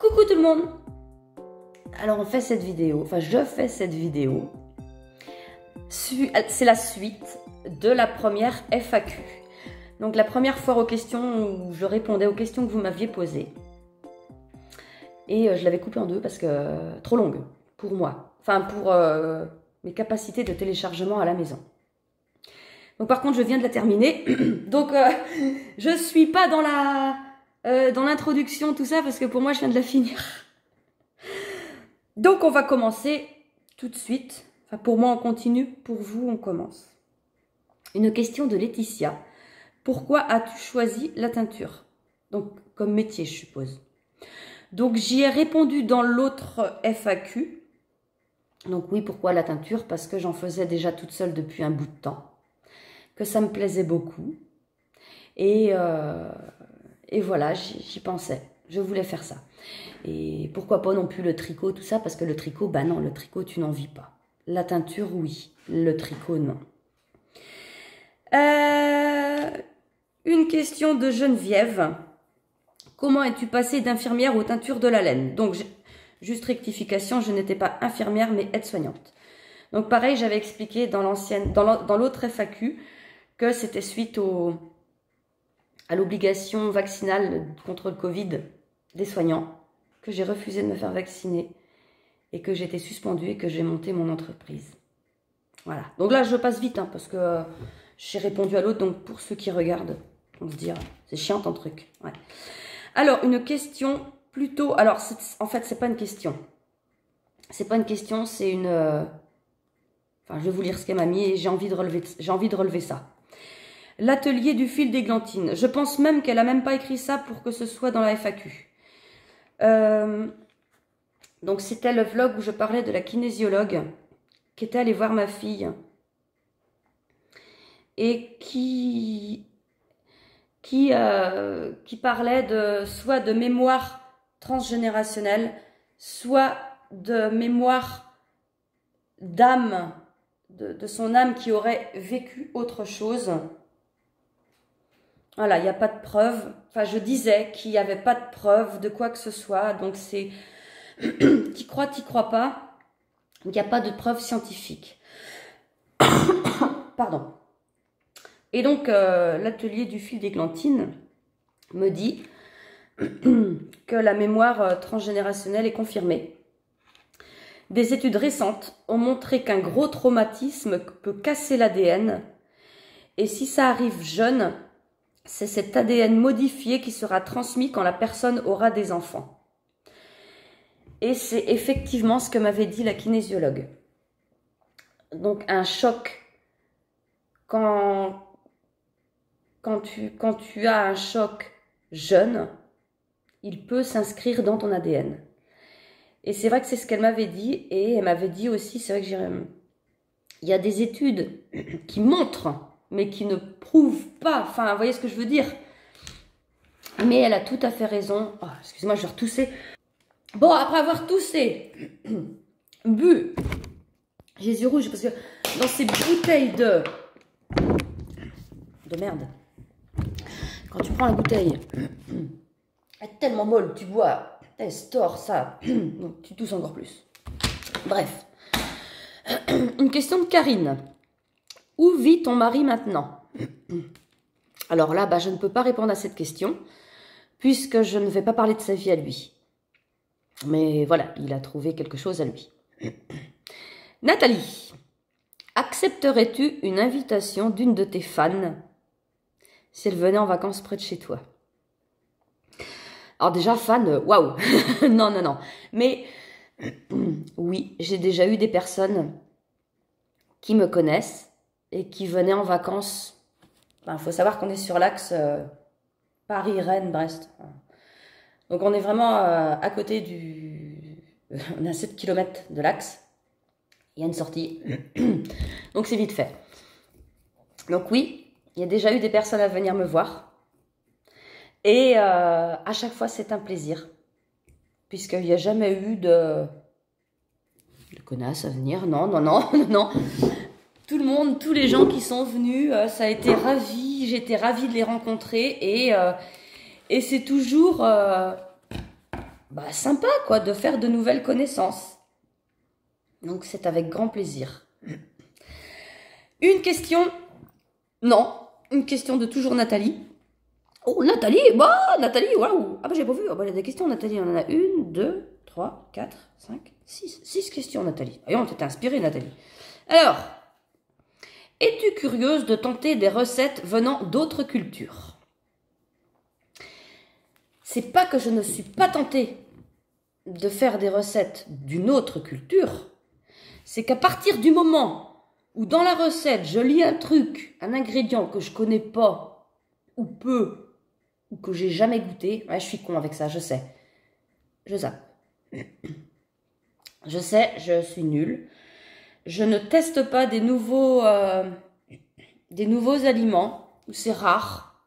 Coucou tout le monde. Alors on fait cette vidéo, enfin je fais cette vidéo. C'est la suite de la première FAQ. Donc la première fois aux questions où je répondais aux questions que vous m'aviez posées. Et je l'avais coupée en deux parce que trop longue pour moi. Enfin pour mes capacités de téléchargement à la maison. Donc par contre je viens de la terminer. Donc je suis pas dans l'introduction tout ça parce que pour moi je viens de la finir. Donc on va commencer tout de suite. Enfin pour moi on continue, pour vous on commence. Une question de Laetitia. Pourquoi as-tu choisi la teinture? Donc comme métier je suppose. Donc j'y ai répondu dans l'autre FAQ. Donc oui, pourquoi la teinture? Parce que j'en faisais déjà toute seule depuis un bout de temps. Que ça me plaisait beaucoup. Et voilà, j'y pensais. Je voulais faire ça. Et pourquoi pas non plus le tricot, tout ça, parce que le tricot, bah non, le tricot, tu n'en vis pas. La teinture, oui. Le tricot, non. Une question de Geneviève. Comment es-tu passée d'infirmière aux teintures de la laine? Donc, juste rectification, je n'étais pas infirmière, mais aide-soignante. Donc, pareil, j'avais expliqué dans l'autre FAQ que c'était suite à l'obligation vaccinale contre le Covid des soignants, que j'ai refusé de me faire vacciner et que j'étais suspendue et que j'ai monté mon entreprise. Voilà. Donc là, je passe vite, hein, parce que j'ai répondu à l'autre. Donc, pour ceux qui regardent, on se dit, c'est chiant ton truc. Ouais. Alors, une question plutôt... Alors, en fait, c'est pas une question. C'est pas une question, c'est une... Enfin, je vais vous lire ce qu'elle m'a mis et j'ai envie de relever ça. L'atelier du fil d'églantine. Je pense même qu'elle a même pas écrit ça pour que ce soit dans la FAQ. Donc, c'était le vlog où je parlais de la kinésiologue qui était allée voir ma fille et qui parlait soit de mémoire transgénérationnelle, soit de mémoire d'âme, de son âme qui aurait vécu autre chose. Voilà, il n'y a pas de preuve. Enfin, je disais qu'il n'y avait pas de preuve de quoi que ce soit. Donc, c'est t'y crois pas. Il n'y a pas de preuve scientifique. Pardon. Et donc, l'atelier du fil d'églantine me dit que la mémoire transgénérationnelle est confirmée. Des études récentes ont montré qu'un gros traumatisme peut casser l'ADN. Et si ça arrive jeune, c'est cet ADN modifié qui sera transmis quand la personne aura des enfants. Et c'est effectivement ce que m'avait dit la kinésiologue. Donc, un choc, quand tu as un choc jeune, il peut s'inscrire dans ton ADN. Et c'est vrai que c'est ce qu'elle m'avait dit. Et elle m'avait dit aussi, c'est vrai que il y a des études qui montrent, mais qui ne prouvent pas. Enfin, vous voyez ce que je veux dire? Mais elle a tout à fait raison. Oh, excusez-moi, je vais retousser. Bon, après avoir toussé, bu, j'ai les yeux rouges parce que dans ces bouteilles de merde, quand tu prends la bouteille, elle est tellement molle, tu bois, elle store ça, donc tu tousses encore plus. Bref, une question de Karine. Où vit ton mari maintenant? Alors là, je ne peux pas répondre à cette question puisque je ne vais pas parler de sa vie à lui. Mais voilà, il a trouvé quelque chose à lui. Nathalie, accepterais-tu une invitation d'une de tes fans si elle venait en vacances près de chez toi? Alors déjà, fan, waouh. Non, non, non. Mais oui, j'ai déjà eu des personnes qui me connaissent et qui venaient en vacances. Il faut savoir qu'on est sur l'axe Paris, Rennes, Brest. Donc on est vraiment à côté on est à 7 km de l'axe. Il y a une sortie. Donc c'est vite fait. Donc oui, il y a déjà eu des personnes à venir me voir. Et à chaque fois, c'est un plaisir. Puisqu'il n'y a jamais eu de connasses à venir. Non, non, non, non. Tout le monde, tous les gens qui sont venus, ça a été ravi. J'étais ravie de les rencontrer. Et c'est toujours bah, sympa, quoi, de faire de nouvelles connaissances. Donc, c'est avec grand plaisir. Une question, non, une question de toujours Nathalie. Oh, Nathalie, bah, Nathalie, waouh. Ah, bah, j'ai pas vu. Ah, bah, il y a des questions, Nathalie. On en a 1, 2, 3, 4, 5, 6. 6 questions, Nathalie. Voyons, t'es inspirée, Nathalie. Alors, es-tu curieuse de tenter des recettes venant d'autres cultures? C'est pas que je ne suis pas tentée de faire des recettes d'une autre culture. C'est qu'à partir du moment où dans la recette, je lis un truc, un ingrédient que je connais pas, ou peu, ou que j'ai jamais goûté, ouais, je suis con avec ça, je sais. Je zappe. Je sais, je suis nulle. Je ne teste pas des nouveaux aliments, c'est rare.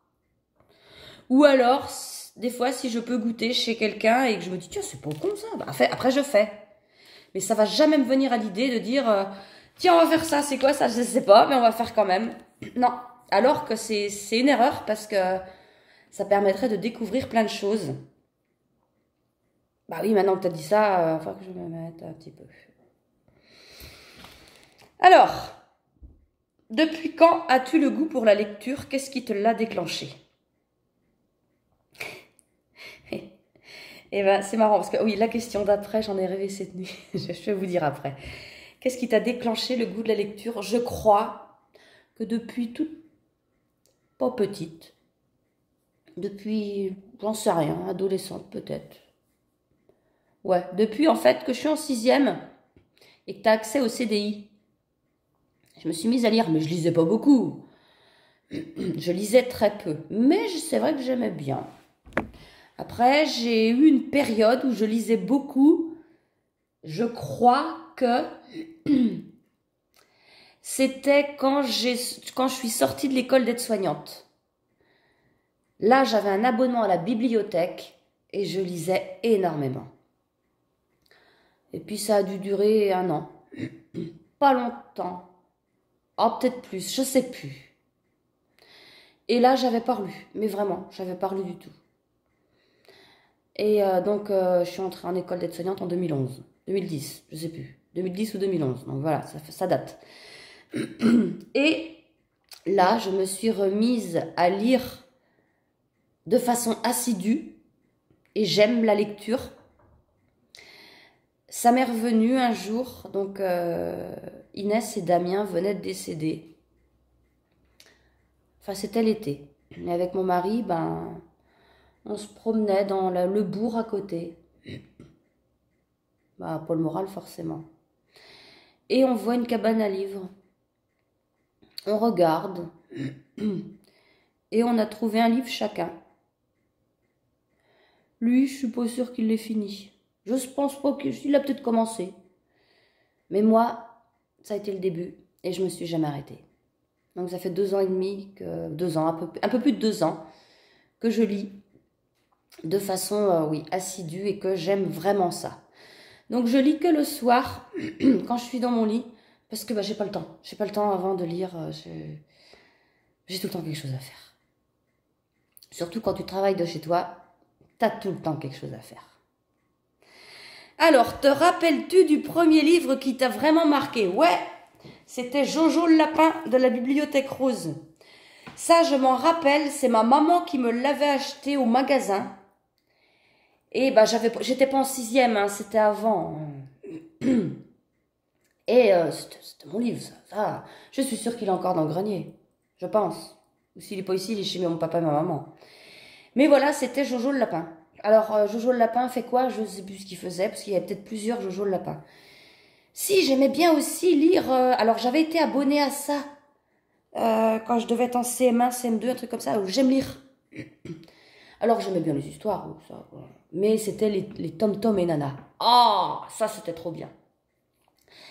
Ou alors, des fois, si je peux goûter chez quelqu'un et que je me dis, tiens, c'est pas con ça, bah, après je fais. Mais ça va jamais me venir à l'idée de dire, tiens, on va faire ça, c'est quoi ça, je sais pas, mais on va faire quand même. Non, alors que c'est une erreur parce que ça permettrait de découvrir plein de choses. Bah oui, maintenant que tu as dit ça, il faut que je me mette un petit peu. Alors, depuis quand as-tu le goût pour la lecture? Qu'est-ce qui te l'a déclenché? Eh ben, c'est marrant parce que oui, la question d'après, j'en ai rêvé cette nuit. Je vais vous dire après. Qu'est-ce qui t'a déclenché le goût de la lecture? Je crois que depuis toute pas petite, depuis, j'en sais rien, adolescente peut-être. Ouais, depuis en fait que je suis en 6e et que tu as accès au CDI. Je me suis mise à lire, mais je lisais pas beaucoup. Je lisais très peu, mais c'est vrai que j'aimais bien. Après, j'ai eu une période où je lisais beaucoup. Je crois que c'était quand je suis sortie de l'école d'aide-soignante. Là, j'avais un abonnement à la bibliothèque et je lisais énormément. Et puis, ça a dû durer 1 an. Pas longtemps. Oh, peut-être plus, je sais plus. Et là, j'avais pas lu. Mais vraiment, j'avais pas lu du tout. Et donc, je suis entrée en école d'aide-soignante en 2011. 2010, je sais plus. 2010 ou 2011. Donc voilà, ça date. Et là, je me suis remise à lire de façon assidue. Et j'aime la lecture. Ça m'est revenu un jour. Donc, Inès et Damien venaient de décéder. Enfin, c'était l'été. Et avec mon mari, ben, on se promenait dans le bourg à côté. Bah, Paul Morale, forcément. Et on voit une cabane à livres. On regarde. Et on a trouvé un livre chacun. Lui, je suis pas sûre qu'il l'ait fini. Je pense pas qu'il a peut-être commencé. Mais moi, ça a été le début. Et je me suis jamais arrêtée. Donc ça fait 2 ans et demi, 2 ans, un peu plus de 2 ans, que je lis de façon, oui, assidue et que j'aime vraiment ça. Donc je lis que le soir, quand je suis dans mon lit, parce que bah, j'ai pas le temps. J'ai pas le temps avant de lire, j'ai tout le temps quelque chose à faire. Surtout quand tu travailles de chez toi, t'as tout le temps quelque chose à faire. Alors, te rappelles-tu du premier livre qui t'a vraiment marqué? Ouais, c'était Jojo le lapin de la Bibliothèque Rose. Ça, je m'en rappelle, c'est ma maman qui me l'avait acheté au magasin. Et bah, j'étais pas en 6e, hein, c'était avant. Et c'était mon livre, ça. Je suis sûre qu'il est encore dans le grenier, je pense. Ou s'il n'est pas ici, il est chez mon papa et ma maman. Mais voilà, c'était Jojo le lapin. Alors, Jojo le lapin fait quoi? Je ne sais plus ce qu'il faisait, parce qu'il y avait peut-être plusieurs Jojo le lapin. Si, j'aimais bien aussi lire... alors, j'avais été abonnée à ça quand je devais être en CM1, CM2, un truc comme ça, où j'aime lire. Alors, j'aimais bien les histoires, ça, quoi. Mais c'était les Tom Tom et Nana. Ah, ça, c'était trop bien.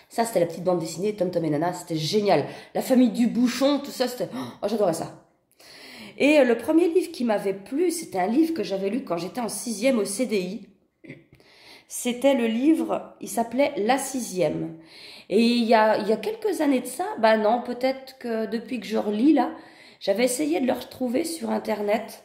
Ça, c'était la petite bande dessinée, Tom Tom et Nana, c'était génial. La famille du bouchon, tout ça, c'était... Oh, j'adorais ça. Et le premier livre qui m'avait plu, c'était un livre que j'avais lu quand j'étais en 6e au CDI. C'était le livre, il s'appelait La 6e. Et il y a quelques années de ça, bah non, peut-être que depuis que je relis là, j'avais essayé de le retrouver sur Internet.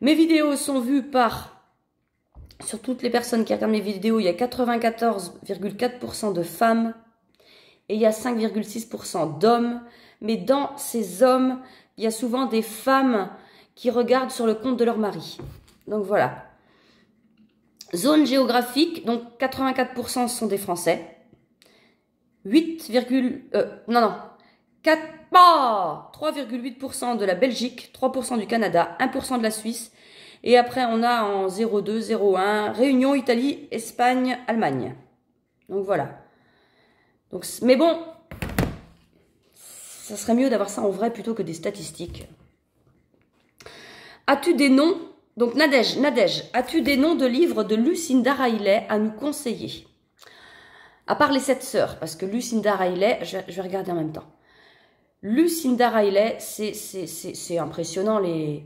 Mes vidéos sont vues sur toutes les personnes qui regardent mes vidéos, il y a 94,4% de femmes et il y a 5,6% d'hommes. Mais dans ces hommes, il y a souvent des femmes qui regardent sur le compte de leur mari. Donc voilà. Zone géographique, donc 84% sont des Français. 3,8% de la Belgique, 3% du Canada, 1% de la Suisse. Et après, on a en 0,2, 0,1, Réunion, Italie, Espagne, Allemagne. Donc voilà. Donc, mais bon, ça serait mieux d'avoir ça en vrai plutôt que des statistiques. As-tu des noms? Donc Nadège, as-tu des noms de livres de Lucinda Riley à nous conseiller? À part les 7 sœurs, parce que Lucinda Riley, je vais regarder en même temps. Lucinda Riley, c'est impressionnant les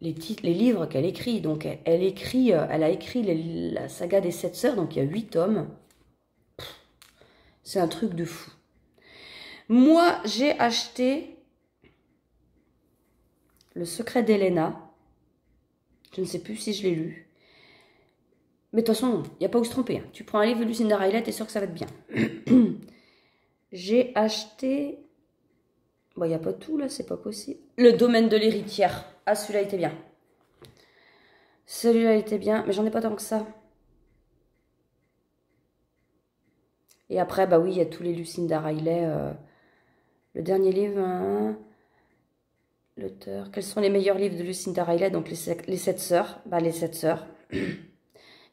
livres qu'elle écrit. Donc elle a écrit la saga des 7 sœurs, donc il y a 8 tomes. C'est un truc de fou. Moi, j'ai acheté Le secret d'Elena. Je ne sais plus si je l'ai lu. Mais de toute façon, il n'y a pas où se tromper. Tu prends un livre de Lucinda Riley, t'es sûr que ça va être bien. J'ai acheté... Bon, il n'y a pas tout là, c'est pas possible. Le domaine de l'héritière. Ah, celui-là était bien. Celui-là était bien, mais j'en ai pas tant que ça. Et après, bah oui, il y a tous les Lucinda Riley. Le dernier livre, hein, l'auteur. Quels sont les meilleurs livres de Lucinda Riley? Donc les 7 sœurs. Bah les 7 sœurs.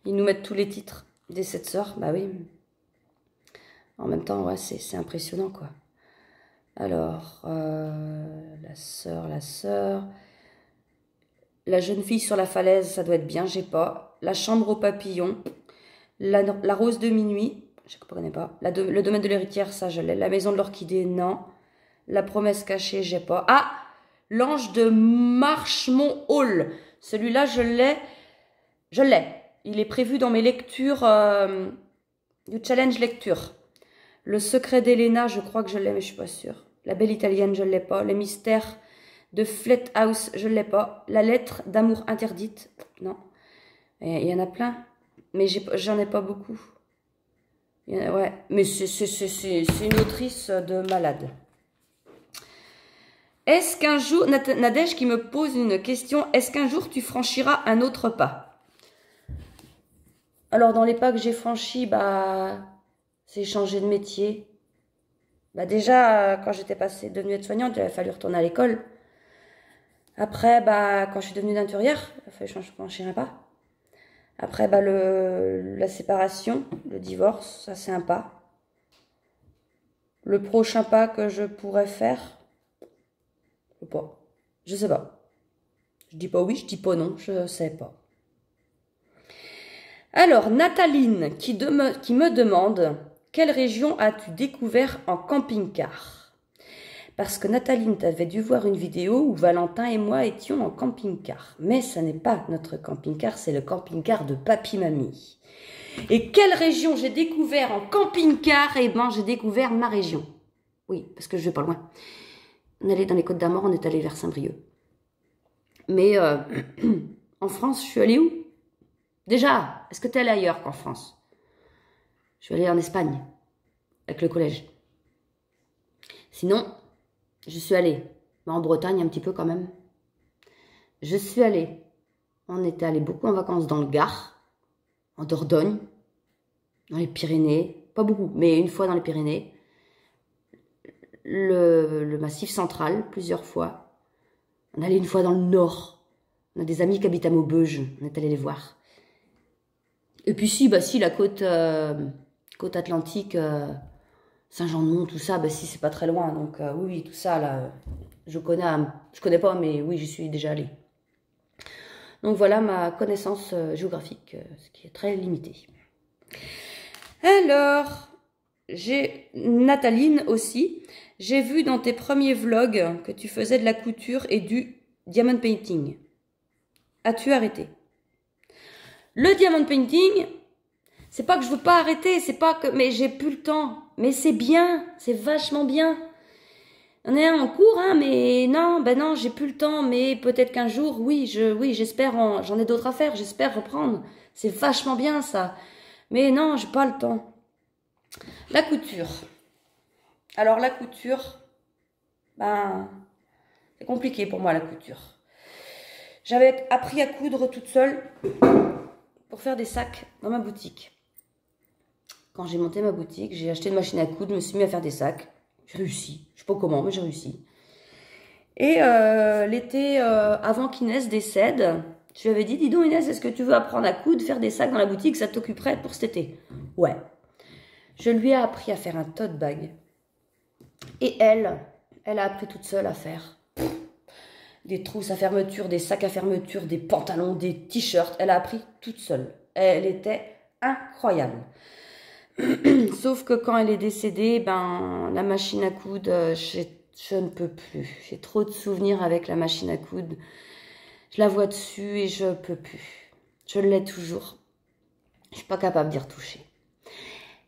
Ils nous mettent tous les titres des 7 sœurs. Bah oui. En même temps, ouais, c'est impressionnant, quoi. Alors, la sœur. La jeune fille sur la falaise, ça doit être bien, j'ai pas. La chambre aux papillons. La rose de minuit, je ne connais pas. Le domaine de l'héritière, ça je l'ai. La maison de l'orchidée, non. La promesse cachée, j'ai pas. Ah, l'ange de Marchmont Hall. Celui-là, je l'ai. Il est prévu dans mes lectures du challenge lecture. Le secret d'Elena, je crois que je l'ai, mais je suis pas sûre. La belle italienne, je l'ai pas. Les mystères de Flat House, je l'ai pas. La lettre d'amour interdite, non. Il y en a plein, mais j'en ai pas beaucoup. Ouais, mais c'est une autrice de malade. Est-ce qu'un jour, Nadège qui me pose une question, est-ce qu'un jour tu franchiras un autre pas? Alors dans les pas que j'ai franchis, bah, c'est changer de métier. Bah déjà, quand j'étais devenue aide-soignante, il avait fallu retourner à l'école. Après, bah, quand je suis devenue teinturière, il a fallu franchir un pas. Après, bah, la séparation, le divorce, ça c'est un pas. Le prochain pas que je pourrais faire, je sais pas. Je dis pas oui, je dis pas non, je sais pas. Alors, Nathaline qui me demande, quelle région as-tu découvert en camping-car? Parce que Nathaline, tu avais dû voir une vidéo où Valentin et moi étions en camping-car. Mais ce n'est pas notre camping-car, c'est le camping-car de Papy-Mamie. Et quelle région j'ai découvert en camping-car? Eh ben, j'ai découvert ma région. Oui, parce que je vais pas loin. On est allé dans les Côtes d'Armor, on est allé vers Saint-Brieuc. Mais en France, je suis allée où? Déjà, est-ce que tu es allé ailleurs qu'en France? Je suis allée en Espagne, avec le collège. Sinon, je suis allée en Bretagne un petit peu quand même. Je suis allée, on était allé beaucoup en vacances dans le Gard, en Dordogne, dans les Pyrénées, pas beaucoup, mais une fois dans les Pyrénées. Le Massif central, plusieurs fois. On est allé une fois dans le Nord. On a des amis qui habitent à Maubeuge, on est allé les voir. Et puis si, la côte atlantique, Saint-Jean-de-Mont, tout ça, si c'est pas très loin. Donc oui, tout ça là, je connais pas, mais oui, j'y suis déjà allée. Donc voilà ma connaissance géographique, ce qui est très limité. Alors, j'ai Nathaline aussi. J'ai vu dans tes premiers vlogs que tu faisais de la couture et du diamond painting. As-tu arrêté? Le diamond painting, c'est pas que je veux pas arrêter, c'est pas que... Mais j'ai plus le temps. Mais c'est bien, c'est vachement bien. Il y en a un en cours, hein, mais non, ben non, j'ai plus le temps, mais peut-être qu'un jour, oui, j'espère, j'en ai d'autres à faire, j'espère reprendre. C'est vachement bien, ça. Mais non, j'ai pas le temps. La couture. Alors, la couture, ben, c'est compliqué pour moi, la couture. J'avais appris à coudre toute seule pour faire des sacs dans ma boutique. Quand j'ai monté ma boutique, j'ai acheté une machine à coudre, je me suis mis à faire des sacs. J'ai réussi. Je sais pas comment, mais j'ai réussi. Et l'été, avant qu'Inès décède, je lui avais dit, dis donc Inès, est-ce que tu veux apprendre à coudre, faire des sacs dans la boutique, ça t'occuperait pour cet été? Ouais. Je lui ai appris à faire un tote bag. Et elle a appris toute seule à faire des trousses à fermeture, des sacs à fermeture, des pantalons, des t-shirts. Elle a appris toute seule. Elle était incroyable. Sauf que quand elle est décédée, ben, la machine à coudre, je ne peux plus. J'ai trop de souvenirs avec la machine à coudre. Je la vois dessus et je peux plus. Je l'ai toujours. Je suis pas capable d'y retoucher.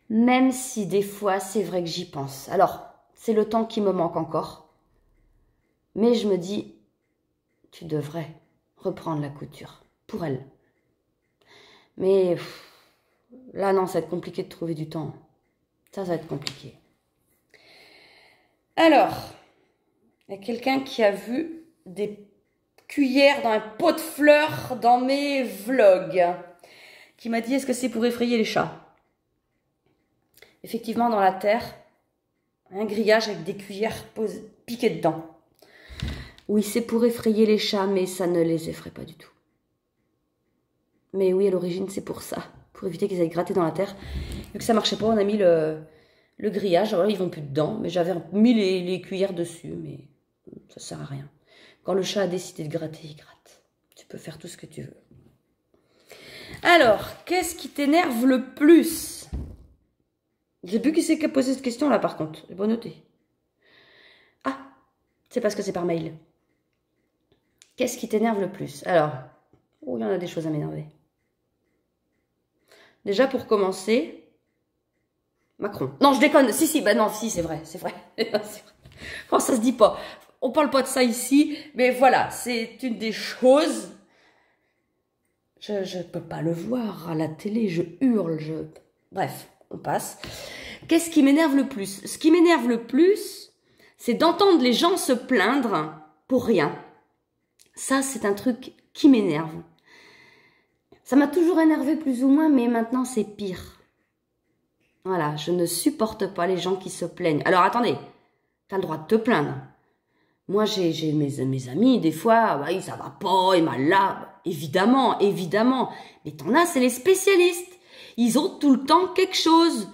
Même si des fois, c'est vrai que j'y pense. Alors, c'est le temps qui me manque encore. Mais je me dis, tu devrais reprendre la couture pour elle. Mais là, non, ça va être compliqué de trouver du temps. Ça va être compliqué. Alors, il y a quelqu'un qui a vu des cuillères dans un pot de fleurs dans mes vlogs, qui m'a dit, est-ce que c'est pour effrayer les chats? Effectivement, dans la terre, un grillage avec des cuillères piquées dedans. Oui, c'est pour effrayer les chats, mais ça ne les effraie pas du tout. Mais oui, à l'origine, c'est pour ça, pour éviter qu'ils aillent gratter dans la terre. Vu que ça marchait pas, on a mis le grillage. Alors, ils vont plus dedans, mais j'avais mis les cuillères dessus, mais ça sert à rien. Quand le chat a décidé de gratter, il gratte. Tu peux faire tout ce que tu veux. Alors, qu'est-ce qui t'énerve le plus? Je sais plus qui c'est qui a posé cette question-là, par contre. J'ai pas noté. Ah, c'est parce que c'est par mail. Qu'est-ce qui t'énerve le plus? Alors, oh, il y en a des choses à m'énerver. Déjà, pour commencer, Macron. Non, je déconne. Si, bah non, si, c'est vrai, c'est vrai. Bon, ça se dit pas. On parle pas de ça ici, mais voilà, c'est une des choses. Je peux pas le voir à la télé, je hurle, Bref, on passe. Qu'est-ce qui m'énerve le plus? Ce qui m'énerve le plus, c'est d'entendre les gens se plaindre pour rien. Ça, c'est un truc qui m'énerve. Ça m'a toujours énervé plus ou moins, mais maintenant, c'est pire. Voilà, je ne supporte pas les gens qui se plaignent. Alors, attendez, t'as le droit de te plaindre. Moi, j'ai mes amis, des fois, bah, ça va pas, et mal là. Évidemment, évidemment. Mais t'en as, c'est les spécialistes. Ils ont tout le temps quelque chose.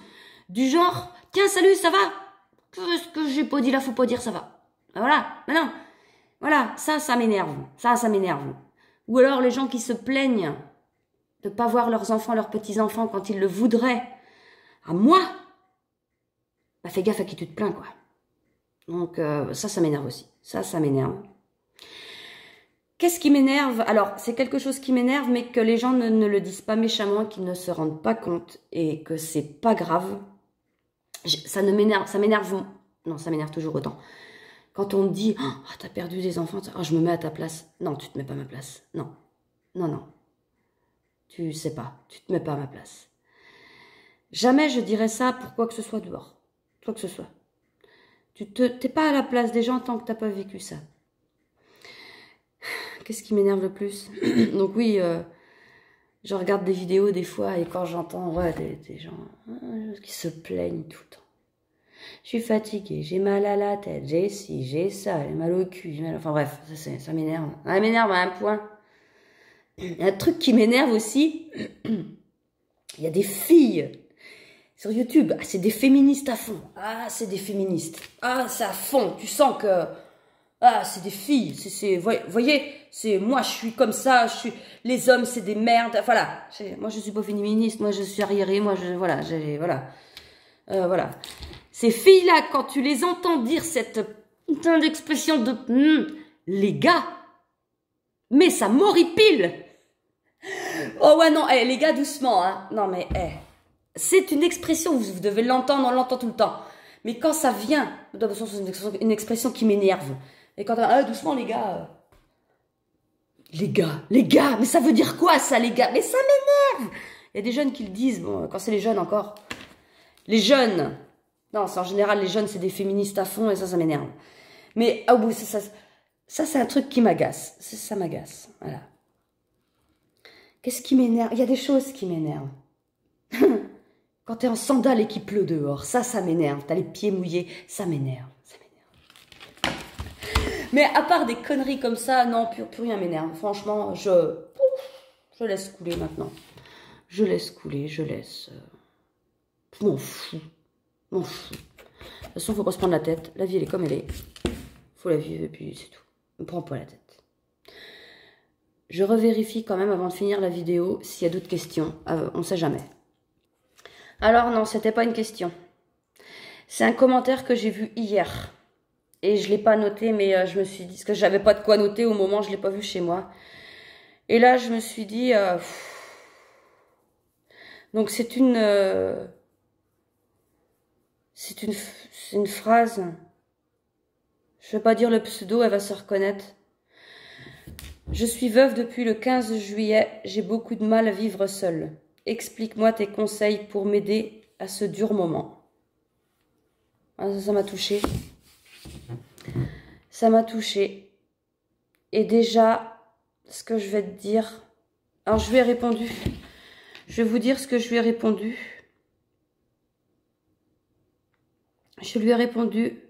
Du genre, tiens, salut, ça va? Qu'est-ce que j'ai pas dit là, faut pas dire ça va. Voilà, maintenant, voilà, ça m'énerve. Ça m'énerve. Ou alors les gens qui se plaignent de pas voir leurs enfants, leurs petits-enfants quand ils le voudraient. À moi, bah fais gaffe à qui tu te plains, quoi. Donc ça m'énerve aussi. Ça m'énerve. Qu'est-ce qui m'énerve? Alors, c'est quelque chose qui m'énerve, mais que les gens ne le disent pas méchamment, qu'ils ne se rendent pas compte et que c'est pas grave. Ça m'énerve. Non, ça m'énerve toujours autant. Quand on me dit, oh, t'as perdu des enfants, oh, je me mets à ta place. Non, tu te mets pas à ma place. Non, non, non. Tu sais pas, tu te mets pas à ma place. Jamais je dirais ça pour quoi que ce soit dehors. Quoi que ce soit. T'es pas à la place des gens tant que t'as pas vécu ça. Qu'est-ce qui m'énerve le plus? Donc oui, je regarde des vidéos des fois et quand j'entends des gens qui se plaignent tout le temps. Je suis fatiguée, j'ai mal à la tête, j'ai ci, j'ai ça, j'ai mal au cul, enfin bref, ça m'énerve. Ça m'énerve à un point. Il y a un truc qui m'énerve aussi. Il y a des filles sur YouTube, c'est des féministes à fond. Ah, c'est des féministes. Ah, c'est à fond. Tu sens que... Ah, c'est des filles. Voyez, moi, je suis comme ça. Les hommes, c'est des merdes. Voilà. Moi, je suis pas féministe. Moi, je suis arriérée. Moi, voilà. Voilà. Ces filles-là, quand tu les entends dire cette putain d'expression de... les gars, mais ça m'horripile. Oh ouais, non, les gars, doucement. Hein. Non, mais... c'est une expression, vous devez l'entendre, on l'entend tout le temps. Mais quand ça vient, de toute façon, c'est une expression qui m'énerve. Et quand doucement les gars. Les gars, mais ça veut dire quoi ça les gars? Mais ça m'énerve. Il y a des jeunes qui le disent, bon, quand c'est les jeunes encore. Les jeunes. Non, c'est en général, les jeunes, c'est des féministes à fond et ça m'énerve. Mais au bout, ça c'est un truc qui m'agace. Ça m'agace, voilà. Qu'est-ce qui m'énerve? Il y a des choses qui m'énervent. Quand t'es en sandales et qu'il pleut dehors, ça m'énerve. T'as les pieds mouillés, ça m'énerve. Mais à part des conneries comme ça, non, plus rien m'énerve. Franchement, je laisse couler maintenant. Je laisse couler, je laisse... Je m'en fous. De toute façon, faut pas se prendre la tête. La vie, elle est comme elle est. Faut la vivre et puis c'est tout. Ne prends pas la tête. Je revérifie quand même avant de finir la vidéo s'il y a d'autres questions. On ne sait jamais. Alors non, c'était pas une question. C'est un commentaire que j'ai vu hier. Et je ne l'ai pas noté, mais je me suis dit... Parce que j'avais pas de quoi noter au moment, je ne l'ai pas vu chez moi. Et là, je me suis dit... Donc c'est une... C'est une phrase... Je ne vais pas dire le pseudo, elle va se reconnaître. Je suis veuve depuis le 15 juillet. J'ai beaucoup de mal à vivre seule. Explique-moi tes conseils pour m'aider à ce dur moment. Ah, ça m'a touchée. Ça m'a touchée. Et déjà, ce que je vais te dire... Alors, je lui ai répondu. Je vais vous dire ce que je lui ai répondu. Je lui ai répondu...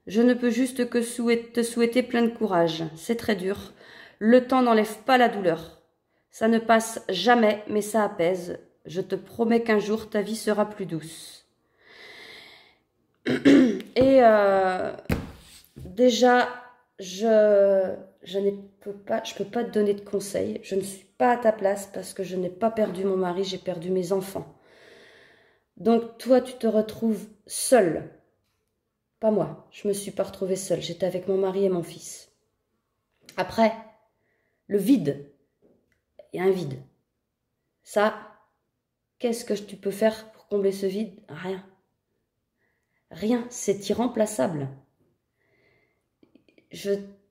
Je ne peux juste que te souhaiter plein de courage. C'est très dur. Le temps n'enlève pas la douleur. Ça ne passe jamais, mais ça apaise. Je te promets qu'un jour, ta vie sera plus douce. Et déjà, je peux pas te donner de conseils. Je ne suis pas à ta place parce que je n'ai pas perdu mon mari, j'ai perdu mes enfants. Donc toi, tu te retrouves seule. Pas moi, je me suis pas retrouvée seule. J'étais avec mon mari et mon fils. Après, le vide. Il y a un vide. Ça, qu'est-ce que tu peux faire pour combler ce vide? Rien. Rien, c'est irremplaçable.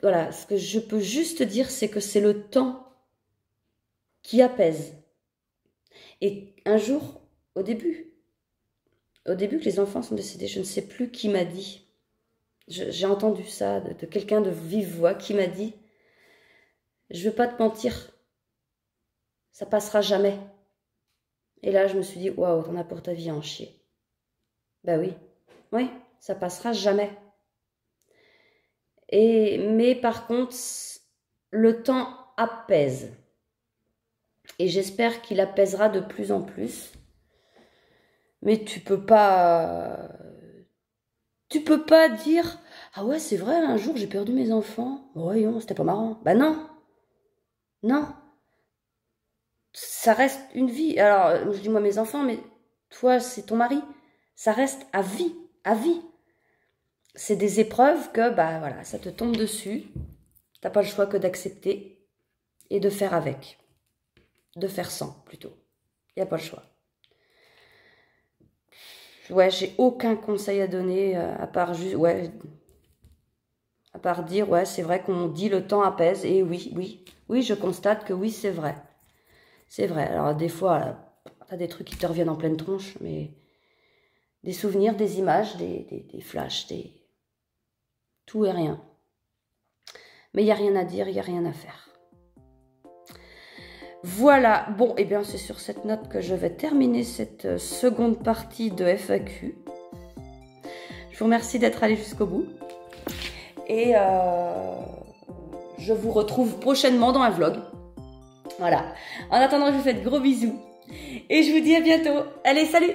Voilà, ce que je peux juste dire, c'est que c'est le temps qui apaise. Et un jour, au début que les enfants sont décédés, je ne sais plus qui m'a dit, j'ai entendu ça de quelqu'un de vive voix qui m'a dit, je ne veux pas te mentir, ça passera jamais. Et là, je me suis dit, waouh, t'en as pour ta vie à en chier. Ben oui, ça passera jamais. Mais par contre, le temps apaise. Et j'espère qu'il apaisera de plus en plus. Mais tu peux pas dire, ah ouais, c'est vrai, un jour j'ai perdu mes enfants. Voyons, c'était pas marrant. Bah non. Non. Ça reste une vie. Alors, je dis moi mes enfants, mais toi, c'est ton mari. Ça reste à vie. À vie. C'est des épreuves que, bah voilà, ça te tombe dessus. T'as pas le choix que d'accepter et de faire avec. De faire sans, plutôt. Il n'y a pas le choix. Ouais, j'ai aucun conseil à donner, à part juste, ouais, à part dire, ouais, c'est vrai qu'on dit le temps apaise, et oui, je constate que oui, c'est vrai. C'est vrai. Alors, des fois, t'as des trucs qui te reviennent en pleine tronche, mais des souvenirs, des images, des flashs, tout et rien. Mais il n'y a rien à dire, il n'y a rien à faire. Voilà, bon, et bien c'est sur cette note que je vais terminer cette seconde partie de FAQ. Je vous remercie d'être allé jusqu'au bout. Et je vous retrouve prochainement dans un vlog. Voilà. En attendant, je vous fais de gros bisous. Et je vous dis à bientôt. Allez, salut!